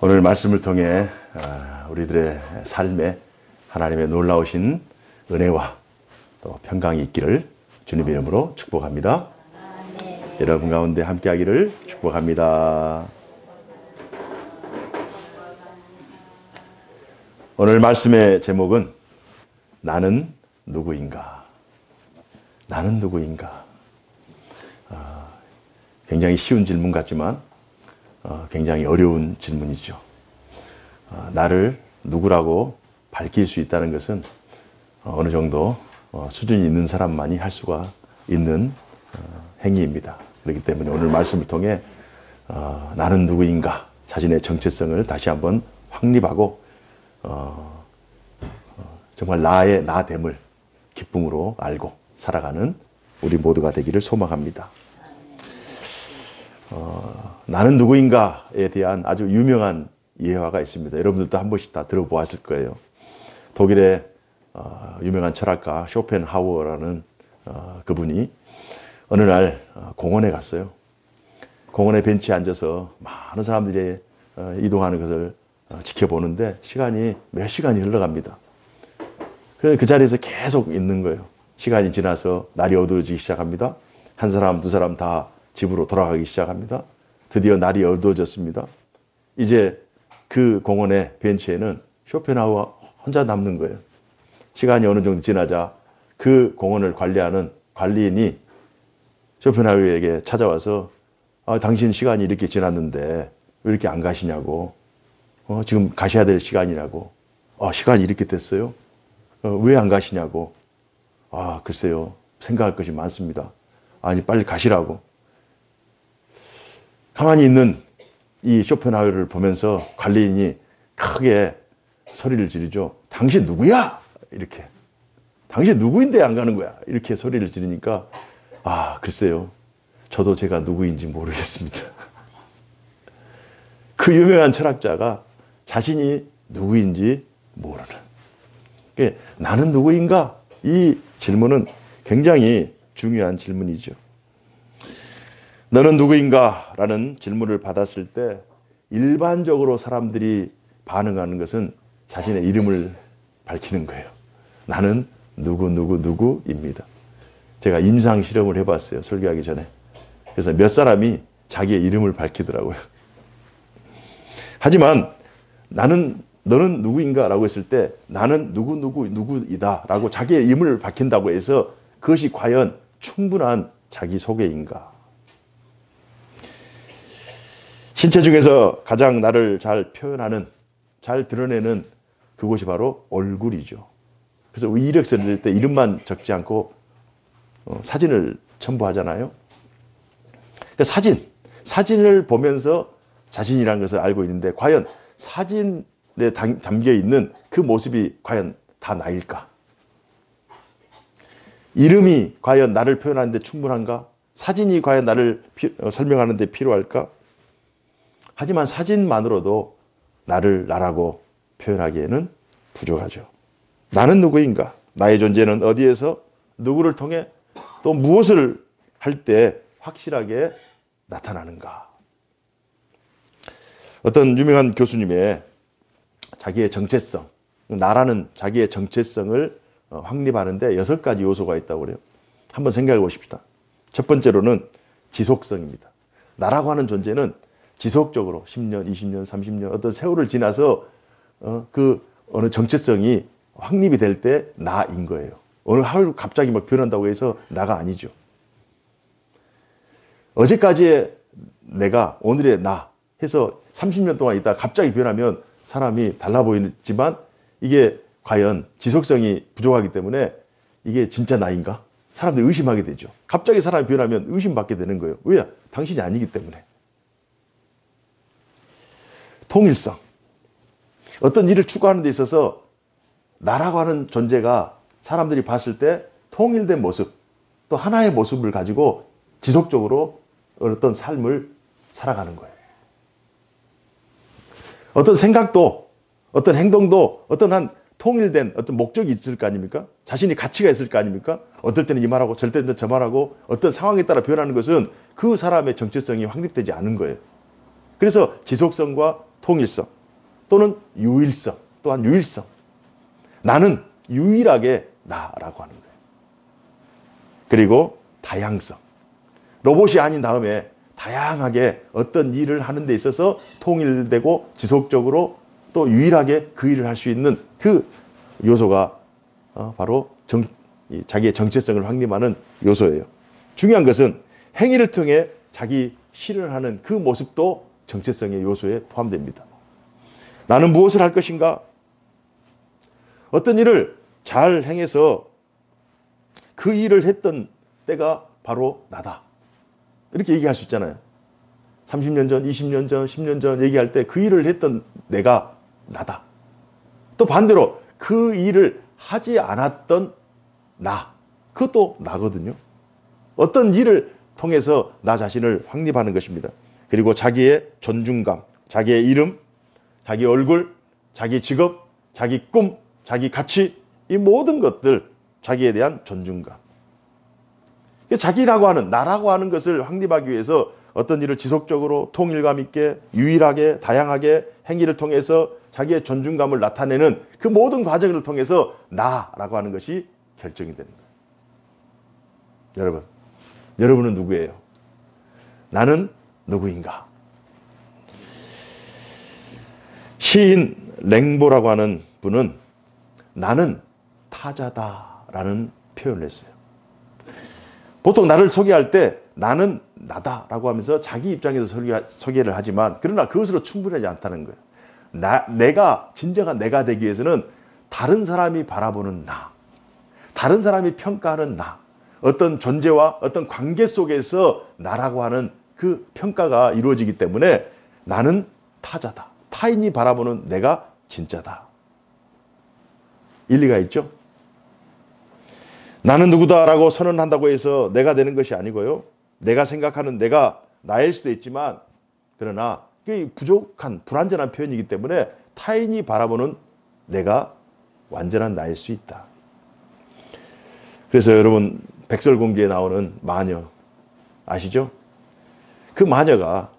오늘 말씀을 통해 우리들의 삶에 하나님의 놀라우신 은혜와 또 평강이 있기를 주님의 이름으로 축복합니다. 여러분 가운데 함께하기를 축복합니다. 오늘 말씀의 제목은 나는 누구인가? 나는 누구인가? 굉장히 쉬운 질문 같지만 굉장히 어려운 질문이죠. 나를 누구라고 밝힐 수 있다는 것은 어느 정도 수준이 있는 사람만이 할 수가 있는 행위입니다. 그렇기 때문에 오늘 말씀을 통해 나는 누구인가? 자신의 정체성을 다시 한번 확립하고 정말 나의 나됨을 기쁨으로 알고 살아가는 우리 모두가 되기를 소망합니다. 나는 누구인가에 대한 아주 유명한 예화가 있습니다. 여러분들도 한 번씩 다 들어보았을 거예요. 독일의 유명한 철학가 쇼펜하우어라는 그분이 어느 날 공원에 갔어요. 공원의 벤치에 앉아서 많은 사람들이 이동하는 것을 지켜보는데 시간이 몇 시간이 흘러갑니다. 그래서 그 자리에서 계속 있는 거예요. 시간이 지나서 날이 어두워지기 시작합니다. 한 사람, 두 사람 다 집으로 돌아가기 시작합니다. 드디어 날이 어두워졌습니다. 이제 그 공원의 벤치에는 쇼펜하우어 혼자 남는 거예요. 시간이 어느 정도 지나자 그 공원을 관리하는 관리인이 쇼펜하우어에게 찾아와서 당신 시간이 이렇게 지났는데 왜 이렇게 안 가시냐고. 지금 가셔야 될 시간이라고. 시간이 이렇게 됐어요? 왜 안 가시냐고. 글쎄요. 생각할 것이 많습니다. 아니, 빨리 가시라고. 가만히 있는 이 쇼펜하우어를 보면서 관리인이 크게 소리를 지르죠. 당신 누구야? 이렇게. 당신 누구인데 안 가는 거야? 이렇게 소리를 지르니까 글쎄요. 저도 제가 누구인지 모르겠습니다. 그 유명한 철학자가 자신이 누구인지 모르는. 나는 누구인가? 이 질문은 굉장히 중요한 질문이죠. 너는 누구인가? 라는 질문을 받았을 때 일반적으로 사람들이 반응하는 것은 자신의 이름을 밝히는 거예요. 나는 누구입니다. 제가 임상 실험을 해봤어요. 설교하기 전에. 그래서 몇 사람이 자기의 이름을 밝히더라고요. 하지만 너는 누구인가? 라고 했을 때 나는 누구이다 라고 자기의 이름을 밝힌다고 해서 그것이 과연 충분한 자기소개인가? 신체 중에서 가장 나를 잘 표현하는, 잘 드러내는 그곳이 바로 얼굴이죠. 그래서 이력서를 낼 때 이름만 적지 않고 사진을 첨부하잖아요. 그러니까 사진을 보면서 자신이라는 것을 알고 있는데 과연 사진에 담겨 있는 그 모습이 과연 다 나일까? 이름이 과연 나를 표현하는데 충분한가? 사진이 과연 나를 설명하는데 필요할까? 하지만 사진만으로도 나라고 표현하기에는 부족하죠. 나는 누구인가? 나의 존재는 어디에서 누구를 통해 또 무엇을 할 때 확실하게 나타나는가? 어떤 유명한 교수님의 자기의 정체성, 나라는 자기의 정체성을 확립하는데 6가지 요소가 있다고 그래요. 한번 생각해 보십시다. 첫 번째로는 지속성입니다. 나라고 하는 존재는 지속적으로 10년, 20년, 30년 어떤 세월을 지나서 그 어느 정체성이 확립이 될 때 나인 거예요. 어느 하루 갑자기 막 변한다고 해서 나가 아니죠. 어제까지의 내가 오늘의 나 해서 30년 동안 있다가 갑자기 변하면 사람이 달라 보이지만 이게 과연 지속성이 부족하기 때문에 이게 진짜 나인가? 사람들이 의심하게 되죠. 갑자기 사람이 변하면 의심받게 되는 거예요. 왜? 당신이 아니기 때문에. 통일성. 어떤 일을 추구하는 데 있어서 나라고 하는 존재가 사람들이 봤을 때 통일된 모습, 또 하나의 모습을 가지고 지속적으로 어떤 삶을 살아가는 거예요. 어떤 생각도, 어떤 행동도 어떤 한 통일된 어떤 목적이 있을 거 아닙니까? 자신이 가치가 있을 거 아닙니까? 어떨 때는 이 말하고 저럴 때는 저 말하고 어떤 상황에 따라 변하는 것은 그 사람의 정체성이 확립되지 않은 거예요. 그래서 지속성과 통일성, 또는 유일성, 또한 유일성. 나는 유일하게 나라고 하는 거예요. 그리고 다양성. 로봇이 아닌 다음에 다양하게 어떤 일을 하는 데 있어서 통일되고 지속적으로 또 유일하게 그 일을 할 수 있는 그 요소가 바로 자기의 정체성을 확립하는 요소예요. 중요한 것은 행위를 통해 자기 실현하는 그 모습도 정체성의 요소에 포함됩니다. 나는 무엇을 할 것인가? 어떤 일을 잘 행해서 그 일을 했던 때가 바로 나다. 이렇게 얘기할 수 있잖아요. 30년 전, 20년 전, 10년 전 얘기할 때 그 일을 했던 내가 나다. 또 반대로 그 일을 하지 않았던 나. 그것도 나거든요. 어떤 일을 통해서 나 자신을 확립하는 것입니다. 그리고 자기의 존중감, 자기의 이름, 자기 얼굴, 자기 직업, 자기 꿈, 자기 가치, 이 모든 것들, 자기에 대한 존중감. 자기라고 하는, 나라고 하는 것을 확립하기 위해서 어떤 일을 지속적으로 통일감 있게, 유일하게, 다양하게 행위를 통해서 자기의 존중감을 나타내는 그 모든 과정을 통해서 나라고 하는 것이 결정이 되는 거예요. 여러분은 누구예요? 나는 누구인가? 시인 랭보라고 하는 분은 나는 타자다라는 표현을 했어요. 보통 나를 소개할 때 나는 나다라고 하면서 자기 입장에서 소개를 하지만 그러나 그것으로 충분하지 않다는 거예요. 내가 진정한 내가 되기 위해서는 다른 사람이 바라보는 나, 다른 사람이 평가하는 나, 어떤 존재와 어떤 관계 속에서 나라고 하는 그 평가가 이루어지기 때문에 나는 타자다. 타인이 바라보는 내가 진짜다. 일리가 있죠? 나는 누구다라고 선언한다고 해서 내가 되는 것이 아니고요. 내가 생각하는 내가 나일 수도 있지만 그러나 그게 부족한 불완전한 표현이기 때문에 타인이 바라보는 내가 완전한 나일 수 있다. 그래서 여러분 백설공주에 나오는 마녀 아시죠? 그 마녀가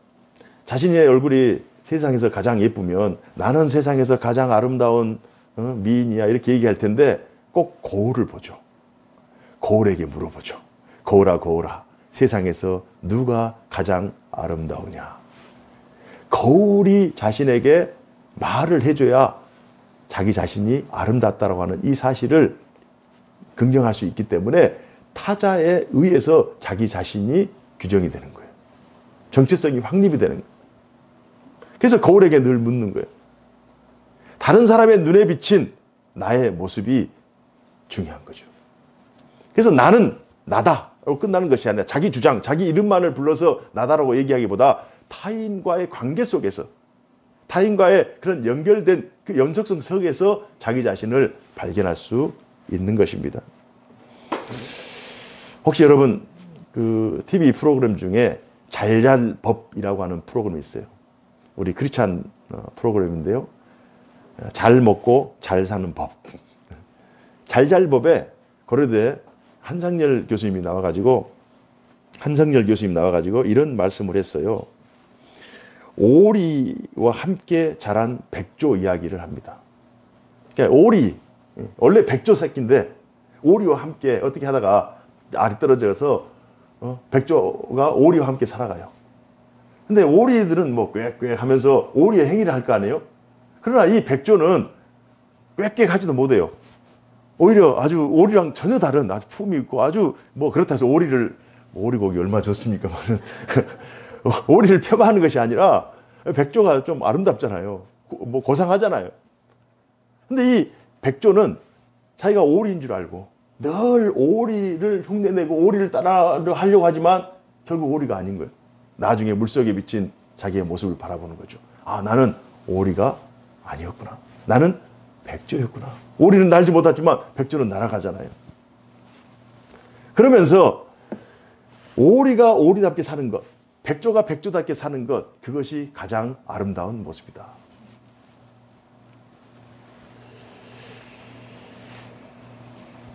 자신의 얼굴이 세상에서 가장 예쁘면 나는 세상에서 가장 아름다운 미인이야 이렇게 얘기할 텐데 꼭 거울을 보죠. 거울에게 물어보죠. 거울아 거울아 세상에서 누가 가장 아름다우냐. 거울이 자신에게 말을 해줘야 자기 자신이 아름답다라고 하는 이 사실을 긍정할 수 있기 때문에 타자에 의해서 자기 자신이 규정이 되는 거예요. 정체성이 확립이 되는 거예요. 그래서 거울에게 늘 묻는 거예요. 다른 사람의 눈에 비친 나의 모습이 중요한 거죠. 그래서 나는 나다라고 끝나는 것이 아니라 자기 주장, 자기 이름만을 불러서 나다라고 얘기하기보다 타인과의 관계 속에서 타인과의 그런 연결된 그 연속성 속에서 자기 자신을 발견할 수 있는 것입니다. 혹시 여러분 그 TV 프로그램 중에 잘잘법이라고 하는 프로그램이 있어요. 우리 크리스찬 프로그램인데요. 잘 먹고 잘 사는 법. 잘잘법에 고려대 한상열 교수님이 나와가지고 이런 말씀을 했어요. 오리와 함께 자란 백조 이야기를 합니다. 그러니까 오리, 원래 백조 새끼인데 오리와 함께 어떻게 하다가 알이 떨어져서 백조가 오리와 함께 살아가요. 근데 오리들은 뭐 꽥꽥 하면서 오리의 행위를 할 거 아니에요? 그러나 이 백조는 꽥꽥 하지도 못해요. 오히려 아주 오리랑 전혀 다른 아주 품이 있고 아주 뭐 그렇다 해서 오리고기 얼마나 좋습니까? 오리를 폄하하는 것이 아니라 백조가 좀 아름답잖아요. 뭐 고상하잖아요. 근데 이 백조는 자기가 오리인 줄 알고 늘 오리를 흉내내고 오리를 따라 하려고 하지만 결국 오리가 아닌 거예요. 나중에 물속에 비친 자기의 모습을 바라보는 거죠. 아, 나는 오리가 아니었구나. 나는 백조였구나. 오리는 날지 못하지만 백조는 날아가잖아요. 그러면서 오리가 오리답게 사는 것, 백조가 백조답게 사는 것, 그것이 가장 아름다운 모습이다.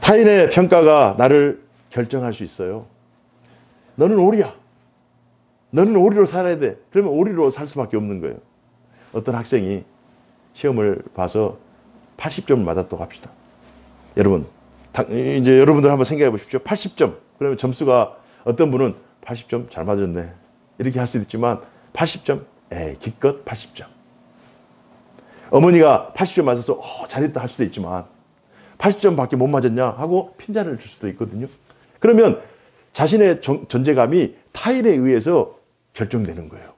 타인의 평가가 나를 결정할 수 있어요. 너는 오리야. 너는 오리로 살아야 돼. 그러면 오리로 살 수밖에 없는 거예요. 어떤 학생이 시험을 봐서 80점을 맞았다고 합시다. 여러분, 이제 여러분들 한번 생각해 보십시오. 80점. 그러면 점수가 어떤 분은 80점 잘 맞았네. 이렇게 할 수도 있지만 80점? 에이, 기껏 80점. 어머니가 80점 맞아서 잘했다 할 수도 있지만 80점밖에 못 맞았냐 하고 핀잔을 줄 수도 있거든요. 그러면 자신의 존재감이 타인에 의해서 결정되는 거예요.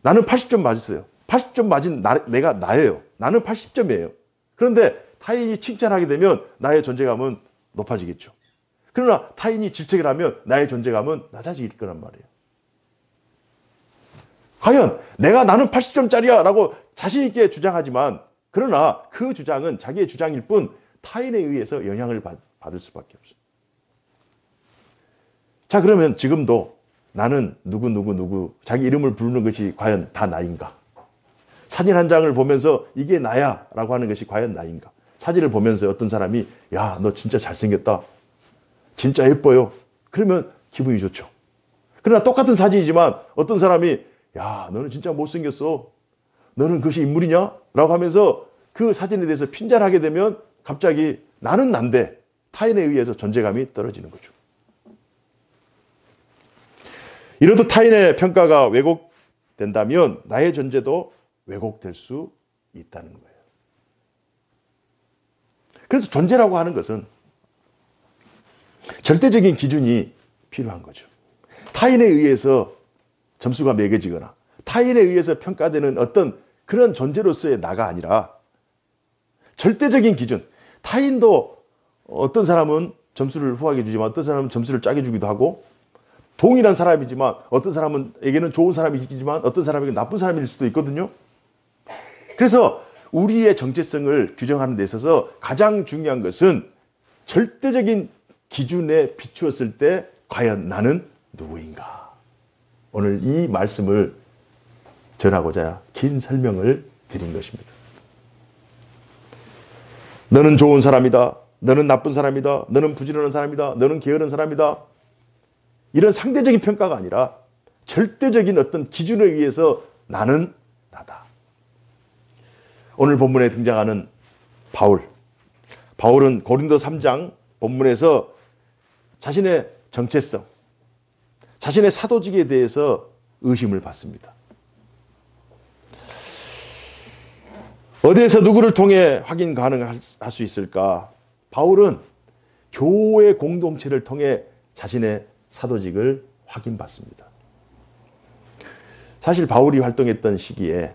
나는 80점 맞았어요. 80점 맞은 내가 나예요. 나는 80점이에요. 그런데 타인이 칭찬하게 되면 나의 존재감은 높아지겠죠. 그러나 타인이 질책을 하면 나의 존재감은 낮아질 거란 말이에요. 과연 나는 80점짜리야 라고 자신 있게 주장하지만 그러나 그 주장은 자기의 주장일 뿐 타인에 의해서 영향을 받을 수밖에 없어요. 자, 그러면 지금도 나는 누구 자기 이름을 부르는 것이 과연 다 나인가? 사진 한 장을 보면서 이게 나야 라고 하는 것이 과연 나인가? 사진을 보면서 어떤 사람이 야, 너 진짜 잘생겼다. 진짜 예뻐요. 그러면 기분이 좋죠. 그러나 똑같은 사진이지만 어떤 사람이 야, 너는 진짜 못생겼어. 너는 그것이 인물이냐? 라고 하면서 그 사진에 대해서 핀잔하게 되면 갑자기 나는 난데 타인에 의해서 존재감이 떨어지는 거죠. 이렇듯 타인의 평가가 왜곡된다면 나의 존재도 왜곡될 수 있다는 거예요. 그래서 존재라고 하는 것은 절대적인 기준이 필요한 거죠. 타인에 의해서 점수가 매겨지거나 타인에 의해서 평가되는 어떤 그런 존재로서의 나가 아니라 절대적인 기준. 타인도 어떤 사람은 점수를 후하게 주지만 어떤 사람은 점수를 짜게 주기도 하고 동일한 사람이지만 어떤 사람에게는 좋은 사람이지만 어떤 사람에게는 나쁜 사람일 수도 있거든요. 그래서 우리의 정체성을 규정하는 데 있어서 가장 중요한 것은 절대적인 기준에 비추었을 때 과연 나는 누구인가? 오늘 이 말씀을 전하고자 긴 설명을 드린 것입니다. 너는 좋은 사람이다. 너는 나쁜 사람이다. 너는 부지런한 사람이다. 너는 게으른 사람이다. 이런 상대적인 평가가 아니라 절대적인 어떤 기준에 의해서 나는 나다. 오늘 본문에 등장하는 바울은 고린도 3장 본문에서 자신의 정체성, 자신의 사도직에 대해서 의심을 받습니다. 어디에서 누구를 통해 확인 가능할 수 있을까? 바울은 교회 공동체를 통해 자신의 사도직을 확인받습니다. 사실 바울이 활동했던 시기에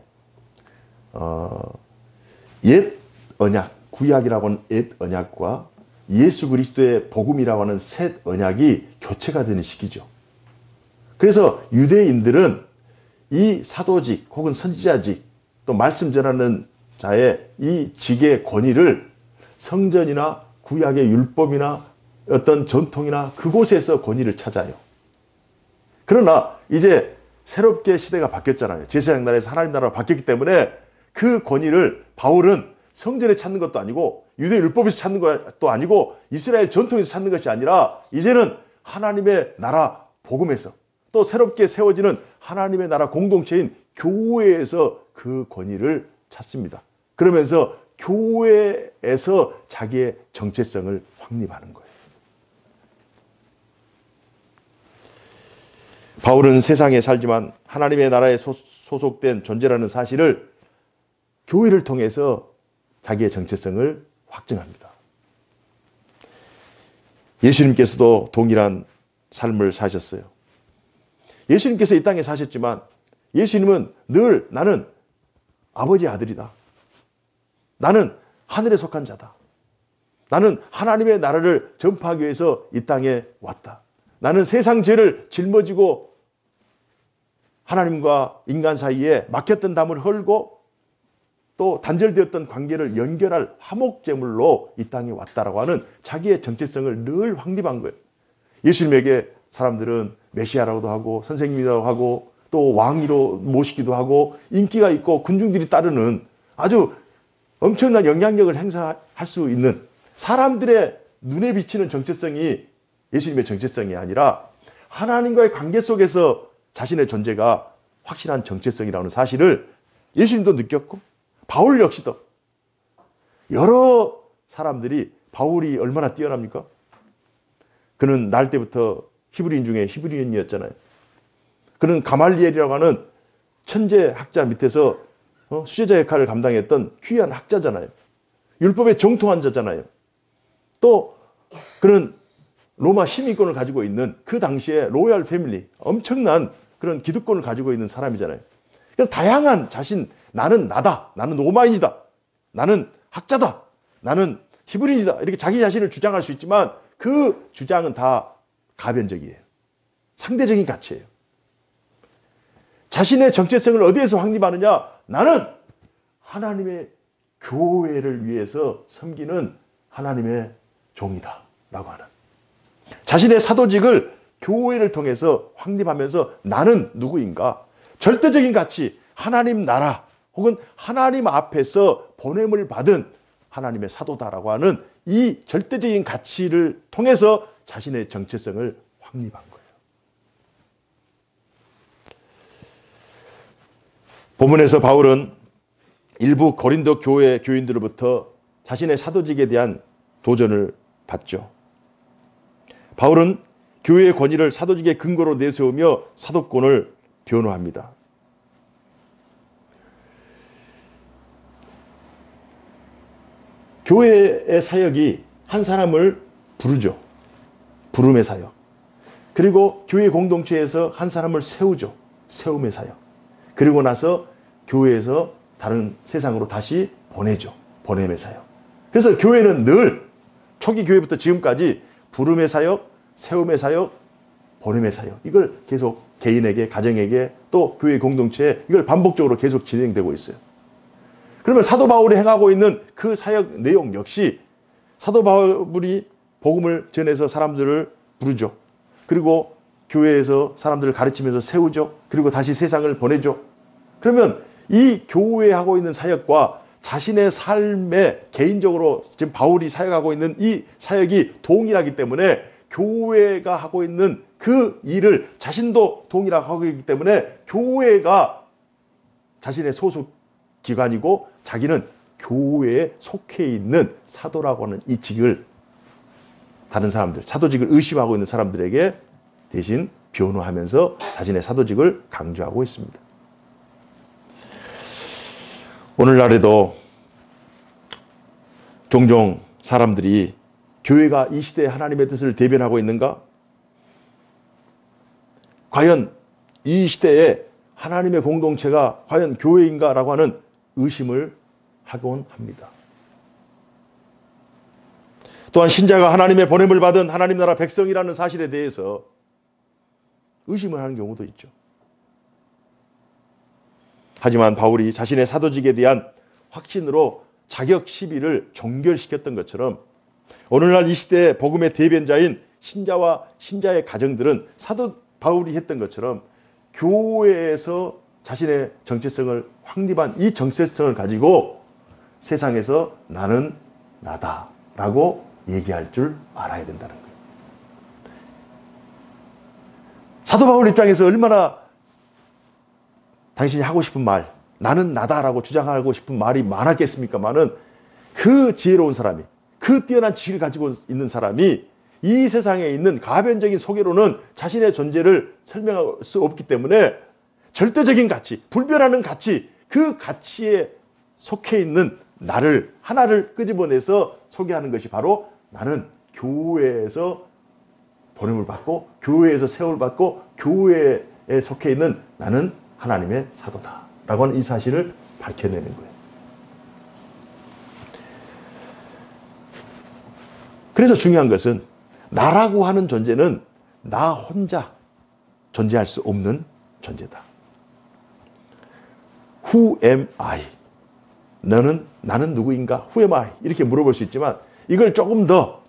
옛 언약, 구약이라고 하는 옛 언약과 예수 그리스도의 복음이라고 하는 새 언약이 교체가 되는 시기죠. 그래서 유대인들은 이 사도직 혹은 선지자직 또 말씀 전하는 자의 이 직의 권위를 성전이나 구약의 율법이나 어떤 전통이나 그곳에서 권위를 찾아요. 그러나 이제 새롭게 시대가 바뀌었잖아요. 제사장 나라에서 하나님 나라로 바뀌었기 때문에 그 권위를 바울은 성전에 찾는 것도 아니고 유대 율법에서 찾는 것도 아니고 이스라엘 전통에서 찾는 것이 아니라 이제는 하나님의 나라 복음에서 또 새롭게 세워지는 하나님의 나라 공동체인 교회에서 그 권위를 찾습니다. 그러면서 교회에서 자기의 정체성을 확립하는 거예요. 바울은 세상에 살지만 하나님의 나라에 소속된 존재라는 사실을 교회를 통해서 자기의 정체성을 확증합니다. 예수님께서도 동일한 삶을 사셨어요. 예수님께서 이 땅에 사셨지만 예수님은 늘 나는 아버지의 아들이다. 나는 하늘에 속한 자다. 나는 하나님의 나라를 전파하기 위해서 이 땅에 왔다. 나는 세상 죄를 짊어지고 하나님과 인간 사이에 막혔던 담을 헐고 또 단절되었던 관계를 연결할 화목제물로 이 땅에 왔다라고 하는 자기의 정체성을 늘 확립한 거예요. 예수님에게 사람들은 메시아라고도 하고 선생님이라고 하고 또 왕으로 모시기도 하고 인기가 있고 군중들이 따르는 아주 엄청난 영향력을 행사할 수 있는 사람들의 눈에 비치는 정체성이 예수님의 정체성이 아니라 하나님과의 관계 속에서 자신의 존재가 확실한 정체성이라는 사실을 예수님도 느꼈고 바울 역시도 여러 사람들이 바울이 얼마나 뛰어납니까? 그는 날 때부터 히브리인 중에 히브리인이었잖아요. 그는 가말리엘이라고 하는 천재 학자 밑에서 수제자 역할을 감당했던 귀한 학자잖아요. 율법에 정통한 자잖아요. 또 그는 로마 시민권을 가지고 있는 그 당시에 로얄 패밀리, 엄청난 그런 기득권을 가지고 있는 사람이잖아요. 그러니까 다양한 자신, 나는 나다, 나는 로마인이다, 나는 학자다, 나는 히브리인이다, 이렇게 자기 자신을 주장할 수 있지만 그 주장은 다 가변적이에요. 상대적인 가치예요. 자신의 정체성을 어디에서 확립하느냐? 나는 하나님의 교회를 위해서 섬기는 하나님의 종이다 라고 하는, 자신의 사도직을 교회를 통해서 확립하면서 나는 누구인가? 절대적인 가치, 하나님 나라 혹은 하나님 앞에서 보냄을 받은 하나님의 사도다라고 하는 이 절대적인 가치를 통해서 자신의 정체성을 확립한 거예요. 본문에서 바울은 일부 고린도 교회 교인들로부터 자신의 사도직에 대한 도전을 받죠. 바울은 교회의 권위를 사도직의 근거로 내세우며 사도권을 변호합니다. 교회의 사역이 한 사람을 부르죠. 부름의 사역. 그리고 교회 공동체에서 한 사람을 세우죠. 세움의 사역. 그리고 나서 교회에서 다른 세상으로 다시 보내죠. 보냄의 사역. 그래서 교회는 늘 초기 교회부터 지금까지 부름의 사역, 세움의 사역, 보냄의 사역, 이걸 계속 개인에게, 가정에게, 또 교회 공동체에 이걸 반복적으로 계속 진행되고 있어요. 그러면 사도 바울이 행하고 있는 그 사역 내용 역시 사도 바울이 복음을 전해서 사람들을 부르죠. 그리고 교회에서 사람들을 가르치면서 세우죠. 그리고 다시 세상을 보내죠. 그러면 이 교회하고 있는 사역과 자신의 삶에 개인적으로 지금 바울이 사역하고 있는 이 사역이 동일하기 때문에 교회가 하고 있는 그 일을 자신도 동일하게 하고 있기 때문에 교회가 자신의 소속 기관이고 자기는 교회에 속해 있는 사도라고 하는 이 직을 다른 사람들, 사도직을 의심하고 있는 사람들에게 대신 변호하면서 자신의 사도직을 강조하고 있습니다. 오늘날에도 종종 사람들이 교회가 이 시대에 하나님의 뜻을 대변하고 있는가? 과연 이 시대에 하나님의 공동체가 과연 교회인가? 라고 하는 의심을 하곤 합니다. 또한 신자가 하나님의 보냄을 받은 하나님 나라 백성이라는 사실에 대해서 의심을 하는 경우도 있죠. 하지만 바울이 자신의 사도직에 대한 확신으로 자격 시비를 종결시켰던 것처럼 오늘날 이 시대의 복음의 대변자인 신자와 신자의 가정들은 사도 바울이 했던 것처럼 교회에서 자신의 정체성을 확립한 이 정체성을 가지고 세상에서 나는 나다라고 얘기할 줄 알아야 된다는 거예요. 사도 바울 입장에서 얼마나 당신이 하고 싶은 말, 나는 나다라고 주장하고 싶은 말이 많았겠습니까마는 그 지혜로운 사람이, 그 뛰어난 지식을 가지고 있는 사람이 이 세상에 있는 가변적인 소개로는 자신의 존재를 설명할 수 없기 때문에 절대적인 가치, 불변하는 가치, 그 가치에 속해 있는 나를 하나를 끄집어내서 소개하는 것이 바로 나는 교회에서 보냄을 받고 교회에서 세움을 받고 교회에 속해 있는 나는 하나님의 사도다 라고 하는 이 사실을 밝혀내는 거예요. 그래서 중요한 것은 나라고 하는 존재는 나 혼자 존재할 수 없는 존재다. Who am I? 나는 누구인가? Who am I? 이렇게 물어볼 수 있지만 이걸 조금 더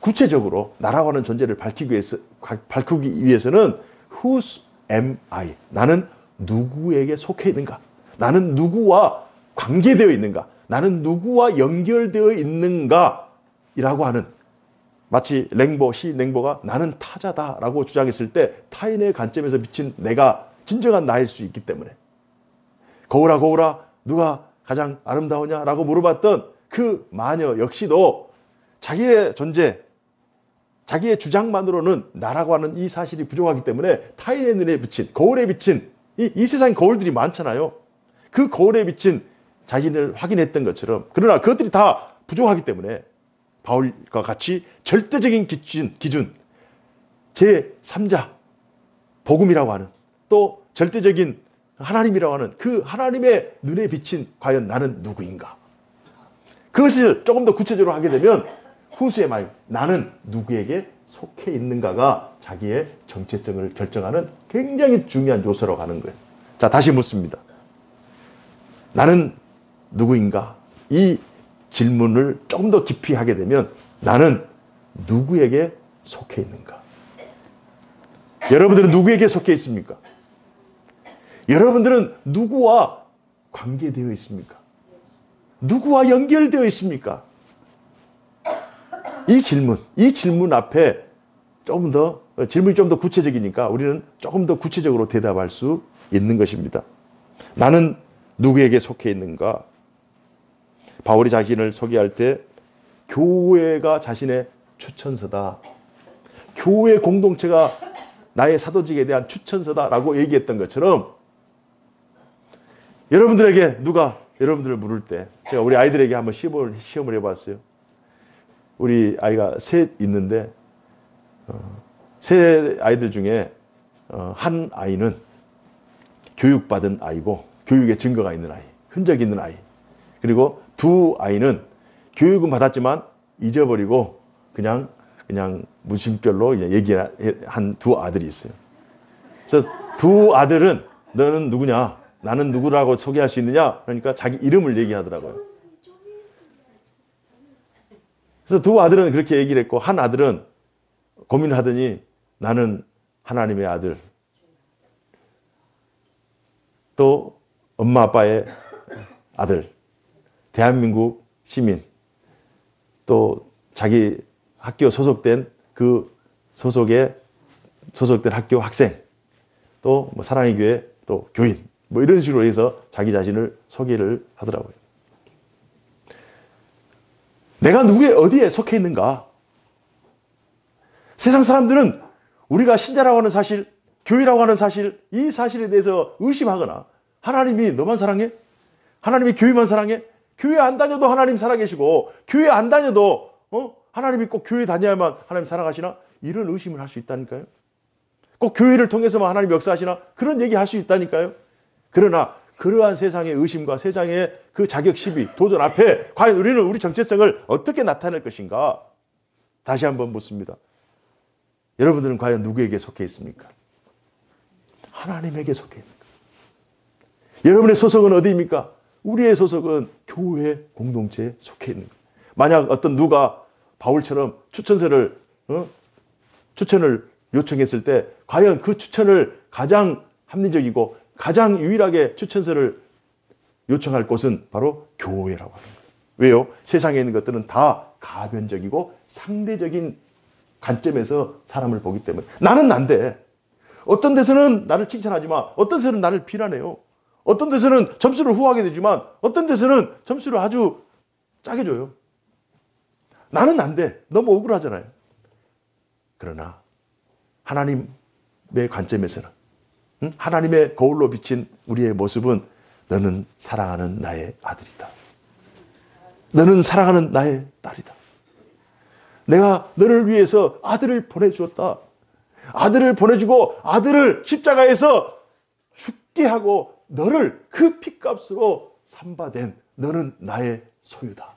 구체적으로 나라고 하는 존재를 밝히기 위해서는 Whose am I? 나는 누구에게 속해 있는가? 나는 누구와 관계되어 있는가? 나는 누구와 연결되어 있는가? 이라고 하는, 마치 시 랭보가 나는 타자다라고 주장했을 때 타인의 관점에서 비친 내가 진정한 나일 수 있기 때문에 거울아 거울아 누가 가장 아름다우냐라고 물어봤던 그 마녀 역시도 자기의 존재, 자기의 주장만으로는 나라고 하는 이 사실이 부족하기 때문에 타인의 눈에 비친, 거울에 비친 이 세상에 거울들이 많잖아요. 그 거울에 비친 자신을 확인했던 것처럼, 그러나 그것들이 다 부족하기 때문에 바울과 같이 절대적인 기준 제3자 복음이라고 하는, 또 절대적인 하나님이라고 하는 그 하나님의 눈에 비친 과연 나는 누구인가, 그것을 조금 더 구체적으로 하게 되면 후수의 말, 나는 누구에게 속해 있는가가 자기의 정체성을 결정하는 굉장히 중요한 요소라고 하는 거예요. 자, 다시 묻습니다. 나는 누구인가? 이 질문을 조금 더 깊이 하게 되면 나는 누구에게 속해 있는가? 여러분들은 누구에게 속해 있습니까? 여러분들은 누구와 관계되어 있습니까? 누구와 연결되어 있습니까? 이 질문 앞에 질문이 좀 더 구체적이니까 우리는 조금 더 구체적으로 대답할 수 있는 것입니다. 나는 누구에게 속해 있는가? 바울이 자신을 소개할 때 교회가 자신의 추천서다. 교회 공동체가 나의 사도직에 대한 추천서다라고 얘기했던 것처럼, 여러분들에게 누가 여러분들을 물을 때, 제가 우리 아이들에게 한번 시험을 해봤어요. 우리 아이가 셋 있는데 세 아이들 중에 한 아이는 교육받은 아이고 교육의 증거가 있는 아이, 흔적이 있는 아이. 그리고 두 아이는 교육은 받았지만 잊어버리고 그냥 무심결로 얘기한 두 아들이 있어요. 그래서 두 아들은 너는 누구냐? 나는 누구라고 소개할 수 있느냐? 그러니까 자기 이름을 얘기하더라고요. 그래서 두 아들은 그렇게 얘기를 했고, 한 아들은 고민을 하더니 나는 하나님의 아들, 또 엄마 아빠의 아들, 대한민국 시민, 또 자기 학교 소속된 그 소속된 학교 학생, 또 뭐 사랑의 교회, 또 교인, 뭐 이런 식으로 해서 자기 자신을 소개를 하더라고요. 내가 어디에 속해 있는가? 세상 사람들은 우리가 신자라고 하는 사실, 교회라고 하는 사실, 이 사실에 대해서 의심하거나, 하나님이 너만 사랑해? 하나님이 교회만 사랑해? 교회 안 다녀도 하나님 살아계시고, 교회 안 다녀도 하나님이 꼭 교회 다녀야만 하나님 사랑하시나? 이런 의심을 할 수 있다니까요. 꼭 교회를 통해서만 하나님 역사하시나? 그런 얘기 할 수 있다니까요. 그러나 그러한 세상의 의심과 세상의 그 자격 시비, 도전 앞에 과연 우리는 우리 정체성을 어떻게 나타낼 것인가? 다시 한번 묻습니다. 여러분들은 과연 누구에게 속해 있습니까? 하나님에게 속해 있습니까? 여러분의 소속은 어디입니까? 우리의 소속은 교회 공동체에 속해 있는 거예요. 만약 어떤 누가 바울처럼 추천을 요청했을 때 과연 그 추천을 가장 합리적이고 가장 유일하게 추천서를 요청할 곳은 바로 교회라고 하는 거예요. 왜요? 세상에 있는 것들은 다 가변적이고 상대적인 관점에서 사람을 보기 때문에 나는 난데, 어떤 데서는 나를 칭찬하지만 어떤 데서는 나를 비난해요. 어떤 데서는 점수를 후하게 되지만 어떤 데서는 점수를 아주 짜게 줘요. 나는 난데 너무 억울하잖아요. 그러나 하나님의 관점에서는, 하나님의 거울로 비친 우리의 모습은 너는 사랑하는 나의 아들이다. 너는 사랑하는 나의 딸이다. 내가 너를 위해서 아들을 보내주었다. 아들을 보내주고 아들을 십자가에서 죽게 하고 너를 그 핏값으로 삼바된 너는 나의 소유다.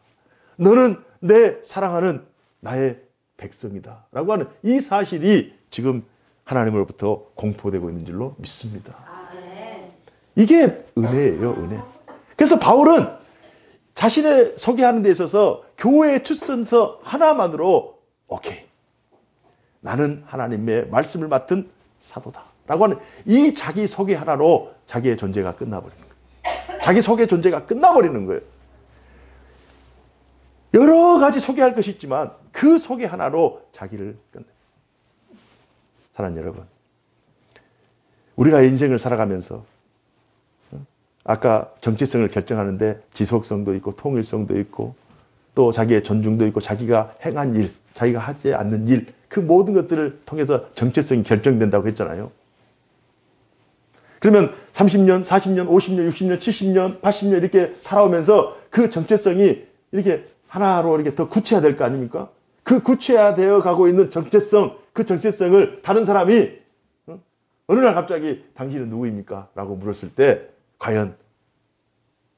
너는 내 사랑하는 나의 백성이다. 라고 하는 이 사실이 지금 하나님으로부터 공포되고 있는 줄로 믿습니다. 이게 은혜예요, 은혜. 그래서 바울은 자신을 소개하는 데 있어서 교회의 추천서 하나만으로 오케이, 나는 하나님의 말씀을 맡은 사도다 라고 하는 이 자기 소개 하나로 자기의 존재가 끝나버리는 거예요. 자기 소개 존재가 끝나버리는 거예요. 여러 가지 소개할 것이 있지만 그 소개 하나로 자기를 끝내요. 사랑하는 여러분, 우리가 인생을 살아가면서 아까 정체성을 결정하는데 지속성도 있고 통일성도 있고 또 자기의 존중도 있고 자기가 행한 일, 자기가 하지 않는 일, 그 모든 것들을 통해서 정체성이 결정된다고 했잖아요. 그러면 30년, 40년, 50년, 60년, 70년, 80년 이렇게 살아오면서 그 정체성이 이렇게 하나로 이렇게 더 구체화될 거 아닙니까? 그 구체화되어 가고 있는 정체성, 그 정체성을 다른 사람이 어느 날 갑자기 당신은 누구입니까? 라고 물었을 때 과연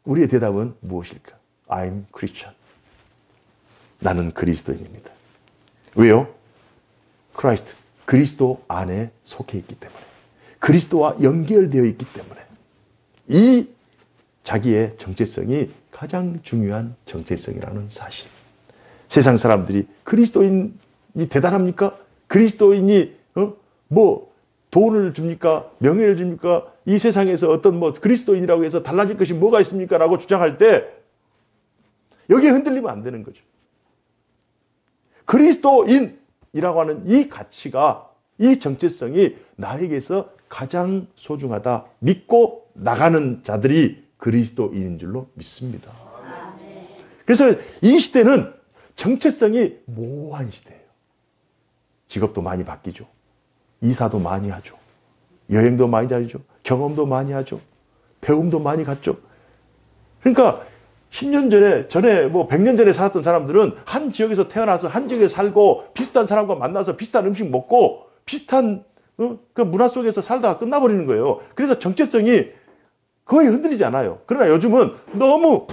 우리의 대답은 무엇일까? I'm Christian. 나는 그리스도인입니다. 왜요? 크라이스트, 그리스도 안에 속해 있기 때문에, 그리스도와 연결되어 있기 때문에 이 자기의 정체성이 가장 중요한 정체성이라는 사실. 세상 사람들이 그리스도인이 대단합니까? 그리스도인이 뭐 돈을 줍니까? 명예를 줍니까? 이 세상에서 어떤 뭐 그리스도인이라고 해서 달라질 것이 뭐가 있습니까? 라고 주장할 때 여기에 흔들리면 안 되는 거죠. 그리스도인이라고 하는 이 가치가, 이 정체성이 나에게서 가장 소중하다 믿고 나가는 자들이 그리스도인인 줄로 믿습니다. 그래서 이 시대는 정체성이 모호한 시대예요. 직업도 많이 바뀌죠. 이사도 많이 하죠. 여행도 많이 다니죠. 경험도 많이 하죠. 배움도 많이 갖죠. 그러니까 10년 전에 뭐 100년 전에 살았던 사람들은 한 지역에서 태어나서 한 지역에 살고 비슷한 사람과 만나서 비슷한 음식 먹고 비슷한 그 문화 속에서 살다가 끝나버리는 거예요. 그래서 정체성이 거의 흔들리지 않아요. 그러나 요즘은 너무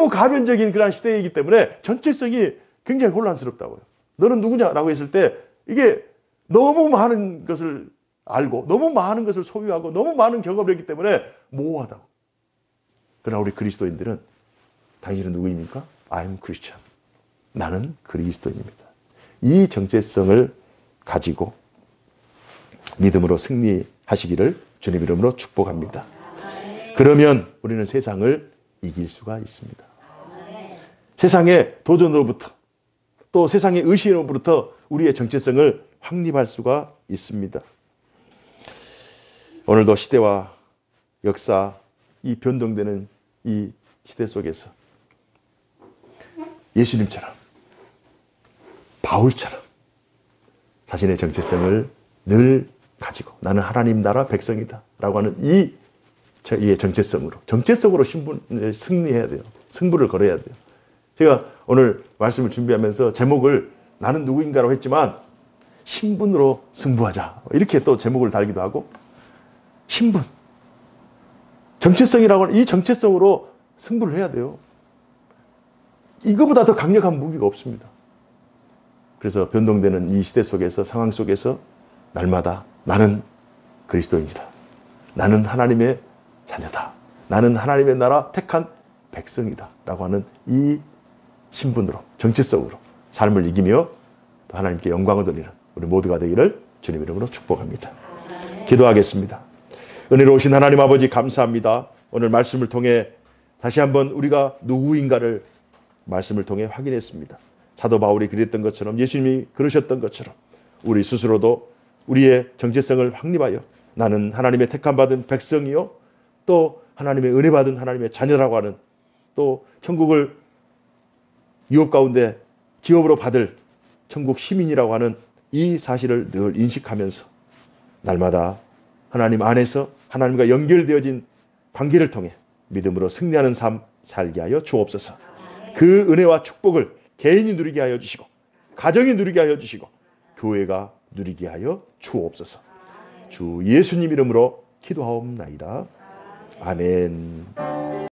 가변적인 그런 시대이기 때문에 정체성이 굉장히 혼란스럽다고요. 너는 누구냐라고 했을 때 이게 너무 많은 것을 알고 너무 많은 것을 소유하고 너무 많은 경험을 했기 때문에 모호하다고. 그러나 우리 그리스도인들은 당신은 누구입니까? I'm Christian. 나는 그리스도인입니다. 이 정체성을 가지고 믿음으로 승리하시기를 주님 이름으로 축복합니다. 그러면 우리는 세상을 이길 수가 있습니다. 세상의 도전으로부터 또 세상의 의심으로부터 우리의 정체성을 확립할 수가 있습니다. 오늘도 시대와 역사, 이 변동되는 이 시대 속에서 예수님처럼, 바울처럼 자신의 정체성을 늘 가지고 나는 하나님 나라 백성이다 라고 하는 이 정체성으로 승리해야 돼요. 승부를 걸어야 돼요. 제가 오늘 말씀을 준비하면서 제목을 나는 누구인가로 했지만 신분으로 승부하자 이렇게 또 제목을 달기도 하고, 신분, 정체성이라고 하는 이 정체성으로 승부를 해야 돼요. 이거보다 더 강력한 무기가 없습니다. 그래서 변동되는 이 시대 속에서, 상황 속에서 날마다 나는 그리스도인이다. 나는 하나님의 자녀다. 나는 하나님의 나라 택한 백성이다. 라고 하는 이 신분으로, 정체성으로 삶을 이기며 또 하나님께 영광을 돌리는 우리 모두가 되기를 주님 이름으로 축복합니다. 기도하겠습니다. 은혜로우신 하나님 아버지 감사합니다. 오늘 말씀을 통해 다시 한번 우리가 누구인가를 말씀을 통해 확인했습니다. 사도 바울이 그랬던 것처럼, 예수님이 그러셨던 것처럼 우리 스스로도 우리의 정체성을 확립하여 나는 하나님의 택함 받은 백성이요 또 하나님의 은혜 받은 하나님의 자녀라고 하는, 또 천국을 유업 가운데 기업으로 받을 천국 시민이라고 하는 이 사실을 늘 인식하면서 날마다 하나님 안에서 하나님과 연결되어진 관계를 통해 믿음으로 승리하는 삶 살게 하여 주옵소서. 그 은혜와 축복을 개인이 누리게 하여 주시고 가정이 누리게 하여 주시고 교회가 누리게 하여 주옵소서. 주 예수님 이름으로 기도하옵나이다. 아멘.